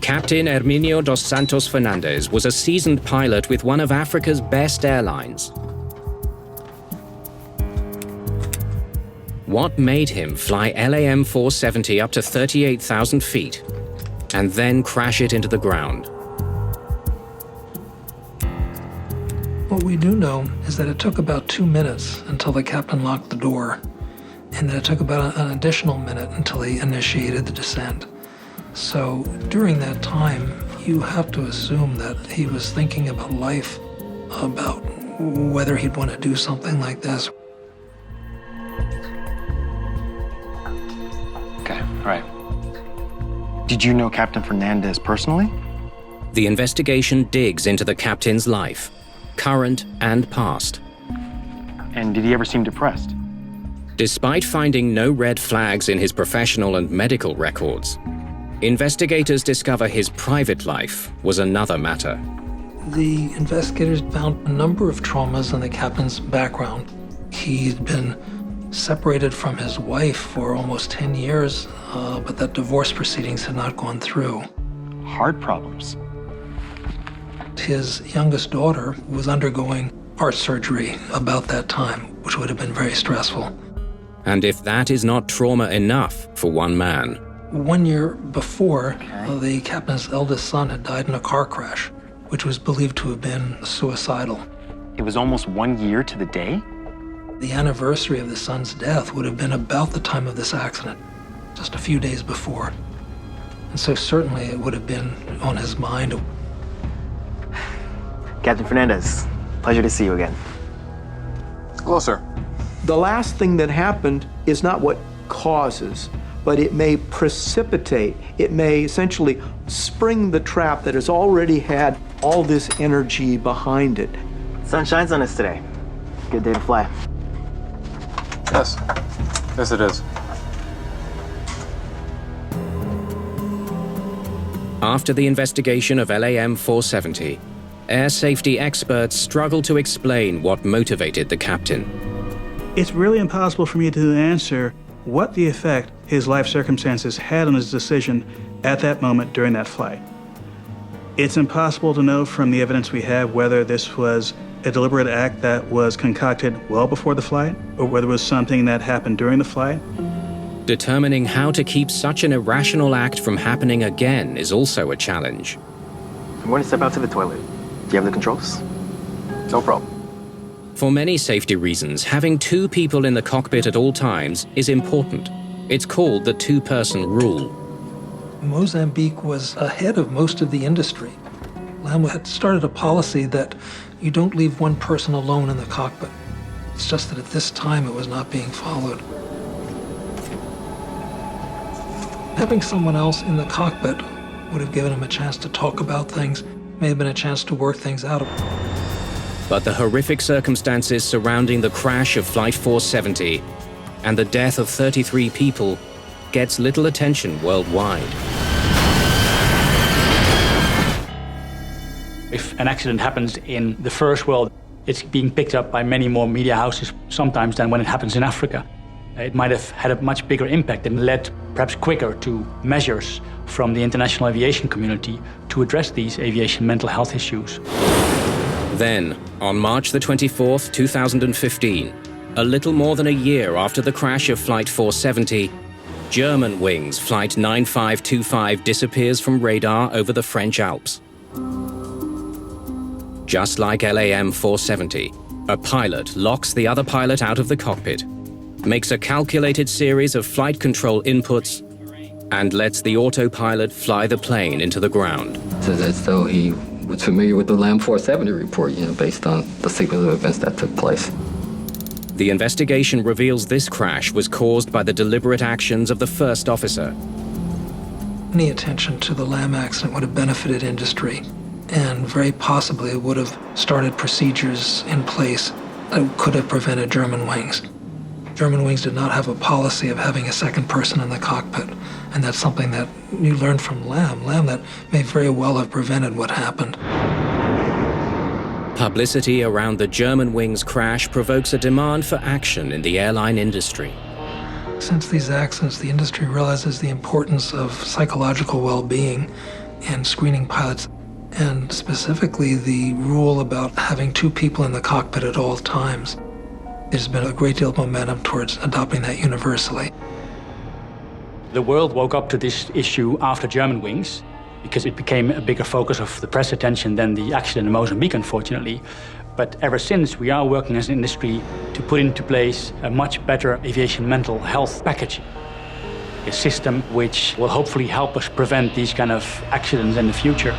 Captain Herminio dos Santos Fernandez was a seasoned pilot with one of Africa's best airlines. What made him fly LAM 470 up to 38,000 feet and then crash it into the ground? What we do know is that it took about 2 minutes until the captain locked the door, and that it took about an additional minute until he initiated the descent. So during that time, you have to assume that he was thinking about life, about whether he'd want to do something like this. Okay, all right. Did you know Captain Fernandez personally? The investigation digs into the captain's life, current and past. And did he ever seem depressed? Despite finding no red flags in his professional and medical records, investigators discover his private life was another matter. The investigators found a number of traumas in the captain's background. He'd been separated from his wife for almost 10 years, but that divorce proceedings had not gone through. Heart problems. His youngest daughter was undergoing heart surgery about that time, which would have been very stressful. And if that is not trauma enough for one man. 1 year before, the captain's eldest son had died in a car crash, which was believed to have been suicidal. It was almost 1 year to the day? The anniversary of the son's death would have been about the time of this accident, just a few days before. And so certainly it would have been on his mind. Captain Fernandez, pleasure to see you again. Hello, sir. The last thing that happened is not what causes, but it may precipitate, it may essentially spring the trap that has already had all this energy behind it. Sun shines on us today. Good day to fly. Yes. Yes, it is. After the investigation of LAM 470, air safety experts struggle to explain what motivated the captain. It's really impossible for me to answer what the effect his life circumstances had on his decision at that moment during that flight. It's impossible to know from the evidence we have whether this was a deliberate act that was concocted well before the flight, or whether it was something that happened during the flight. Determining how to keep such an irrational act from happening again is also a challenge. I'm going to step out to the toilet. Do you have the controls? No problem. For many safety reasons, having 2 people in the cockpit at all times is important. It's called the 2-person rule. Mozambique was ahead of most of the industry. LAM had started a policy that you don't leave one person alone in the cockpit. It's just that at this time it was not being followed. Having someone else in the cockpit would have given him a chance to talk about things, may have been a chance to work things out. But the horrific circumstances surrounding the crash of Flight 470 and the death of 33 people gets little attention worldwide. If an accident happens in the first world, it's being picked up by many more media houses sometimes than when it happens in Africa. It might have had a much bigger impact and led perhaps quicker to measures from the international aviation community to address these aviation mental health issues. Then, on March the 24th, 2015, a little more than a year after the crash of Flight 470, German Wings Flight 9525 disappears from radar over the French Alps. Just like LAM 470, a pilot locks the other pilot out of the cockpit, makes a calculated series of flight control inputs, and lets the autopilot fly the plane into the ground. It's as though he was familiar with the LAM 470 report, based on the sequence of events that took place. The investigation reveals this crash was caused by the deliberate actions of the first officer. Any attention to the LAM accident would have benefited industry, and very possibly it would have started procedures in place that could have prevented German Wings. German Wings did not have a policy of having a second person in the cockpit, and that's something that you learned from LAM that may very well have prevented what happened. Publicity around the German Wings crash provokes a demand for action in the airline industry. Since these accidents, the industry realizes the importance of psychological well-being in screening pilots, and specifically the rule about having 2 people in the cockpit at all times. There's been a great deal of momentum towards adopting that universally. The world woke up to this issue after Germanwings, because it became a bigger focus of the press attention than the accident in Mozambique, unfortunately. But ever since, we are working as an industry to put into place a much better aviation mental health package. A system which will hopefully help us prevent these kind of accidents in the future.